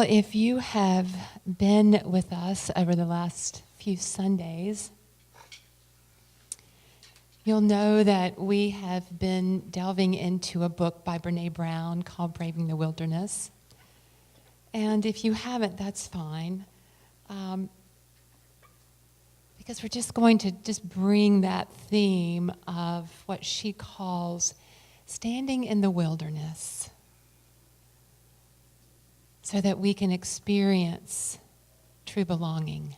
Well, if you have been with us over the last few Sundays, you'll know that we have been delving into a book by Brene Brown called Braving the Wilderness. And if you haven't, that's fine. Because we're just going to bring that theme of what she calls standing in the wilderness so that we can experience true belonging.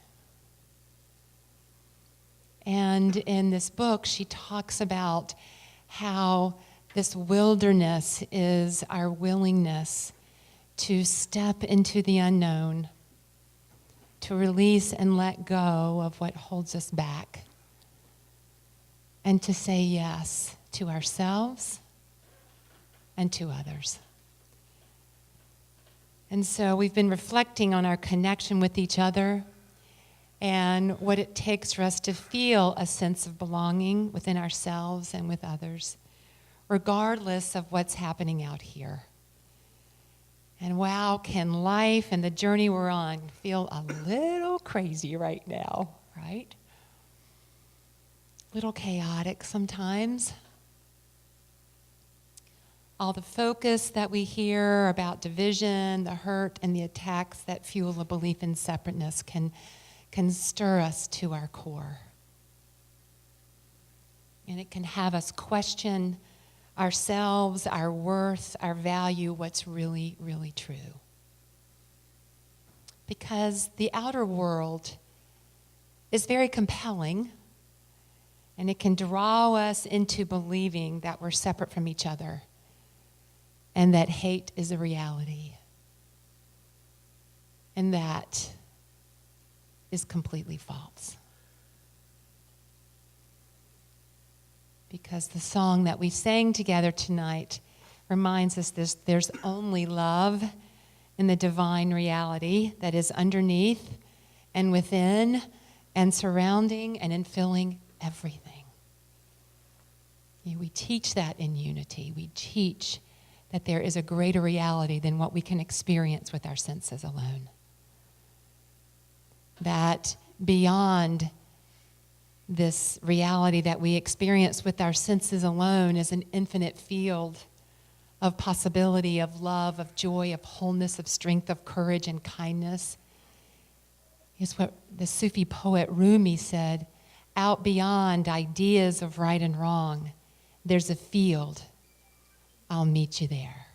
And in this book, she talks about how this wilderness is our willingness to step into the unknown, to release and let go of what holds us back, and to say yes to ourselves and to others. And so we've been reflecting on our connection with each other and what it takes for us to feel a sense of belonging within ourselves and with others, regardless of what's happening out here. And wow, can life and the journey we're on feel a little crazy right now, right? A little chaotic sometimes. All the focus that we hear about division, the hurt, and the attacks that fuel a belief in separateness can stir us to our core. And it can have us question ourselves, our worth, our value, what's really, really true. Because the outer world is very compelling, and it can draw us into believing that we're separate from each other and that hate is a reality. And that is completely false. Because the song that we sang together tonight reminds us there's only love in the divine reality that is underneath and within and surrounding and infilling everything. We teach that in unity. We teach that there is a greater reality than what we can experience with our senses alone. That beyond this reality that we experience with our senses alone is an infinite field of possibility, of love, of joy, of wholeness, of strength, of courage, and kindness. Is what the Sufi poet Rumi said, out beyond ideas of right and wrong, there's a field. I'll meet you there.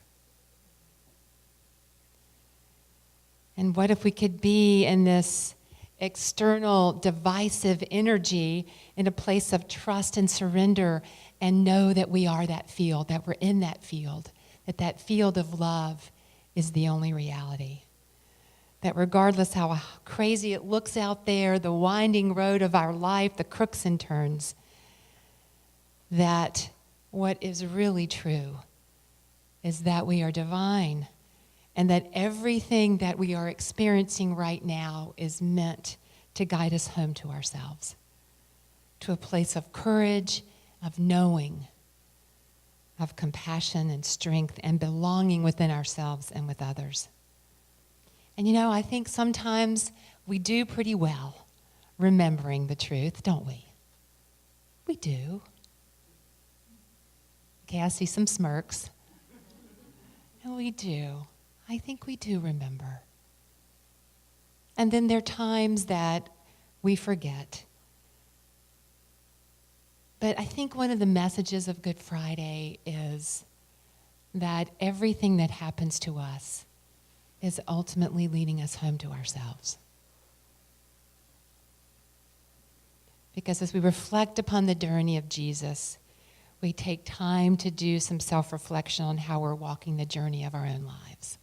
And what if we could be in this external divisive energy in a place of trust and surrender and know that we are that field, that we're in that field, that field of love is the only reality. That regardless how crazy it looks out there, the winding road of our life, the crooks and turns, that what is really true is that we are divine and that everything that we are experiencing right now is meant to guide us home to ourselves, to a place of courage, of knowing, of compassion and strength and belonging within ourselves and with others. And I think sometimes we do pretty well remembering the truth, don't we? We do. Okay, I see some smirks. And we do. I think we do remember. And then there are times that we forget. But I think one of the messages of Good Friday is that everything that happens to us is ultimately leading us home to ourselves. Because as we reflect upon the journey of Jesus, we take time to do some self-reflection on how we're walking the journey of our own lives.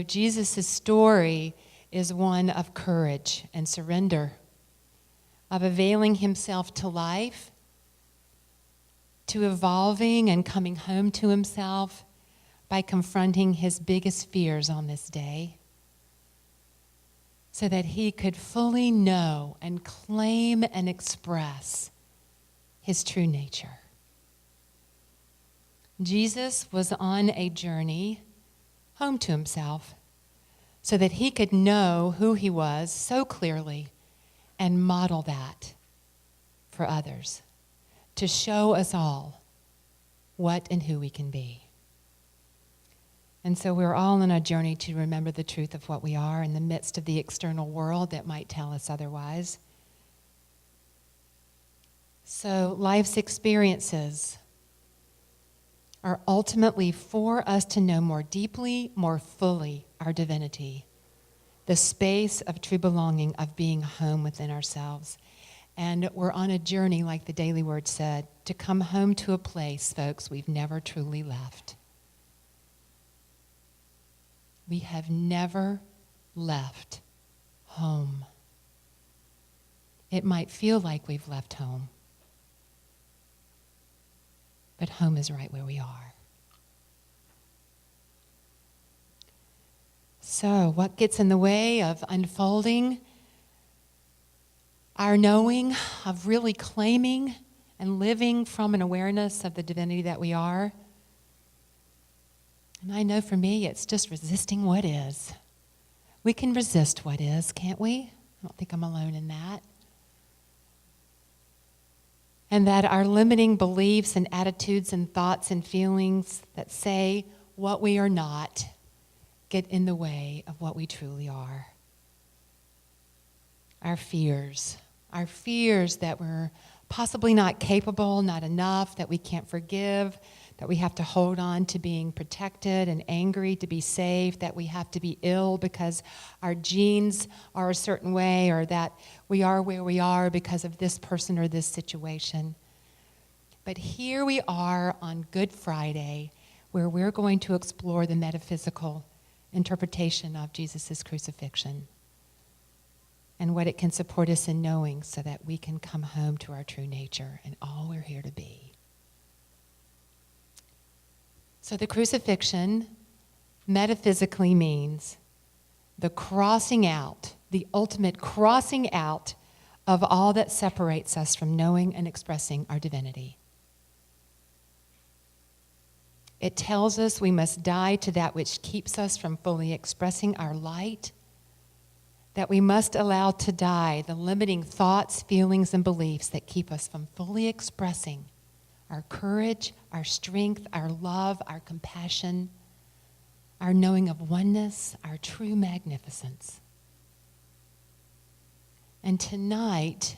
Jesus' story is one of courage and surrender, of availing himself to life, to evolving and coming home to himself by confronting his biggest fears on this day, so that he could fully know and claim and express his true nature. Jesus was on a journey home to himself so that he could know who he was so clearly and model that for others, to show us all what and who we can be. And so we're all on a journey to remember the truth of what we are in the midst of the external world that might tell us otherwise. So life's experiences are ultimately for us to know more deeply, more fully our divinity, the space of true belonging, of being home within ourselves. And we're on a journey, like the Daily Word said, to come home to a place, folks, we've never truly left. We have never left home. It might feel like we've left home, but home is right where we are. So, what gets in the way of unfolding our knowing, of really claiming and living from an awareness of the divinity that we are? And I know for me, it's just resisting what is. We can resist what is, can't we? I don't think I'm alone in that. And that our limiting beliefs and attitudes and thoughts and feelings that say what we are not get in the way of what we truly are. Our fears that we're possibly not capable, not enough, that we can't forgive, that we have to hold on to being protected and angry to be safe, that we have to be ill because our genes are a certain way, or that we are where we are because of this person or this situation. But here we are on Good Friday, where we're going to explore the metaphysical interpretation of Jesus' crucifixion and what it can support us in knowing so that we can come home to our true nature and all we're here to be. So the crucifixion metaphysically means the crossing out, the ultimate crossing out of all that separates us from knowing and expressing our divinity. It tells us we must die to that which keeps us from fully expressing our light, that we must allow to die the limiting thoughts, feelings, and beliefs that keep us from fully expressing our courage, our strength, our love, our compassion, our knowing of oneness, our true magnificence. And tonight,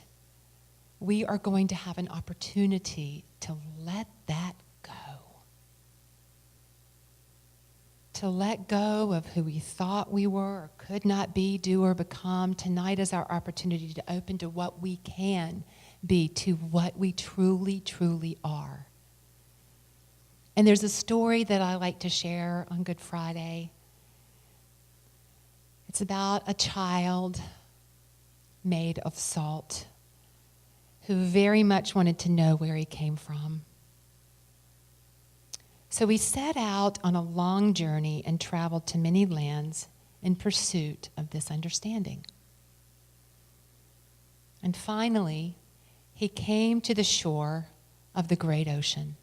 we are going to have an opportunity to let that go. To let go of who we thought we were or could not be, do, or become. Tonight is our opportunity to open to what we can be, to what we truly, truly are. And there's a story that I like to share on Good Friday. It's about a child made of salt who very much wanted to know where he came from. So he set out on a long journey and traveled to many lands in pursuit of this understanding. And finally, he came to the shore of the great ocean.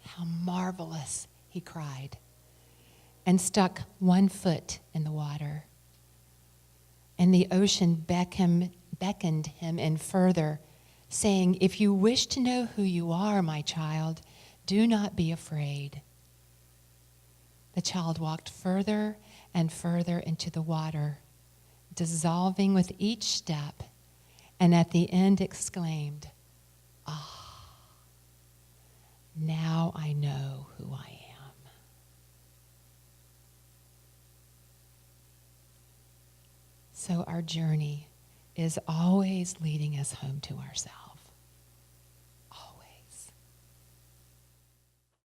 "How marvelous," he cried, and stuck one foot in the water. And the ocean beckoned him in further, saying, "If you wish to know who you are, my child, do not be afraid." The child walked further and further into the water, dissolving with each step, and at the end exclaimed, "Ah, now I know who I am." So our journey is always leading us home to ourselves.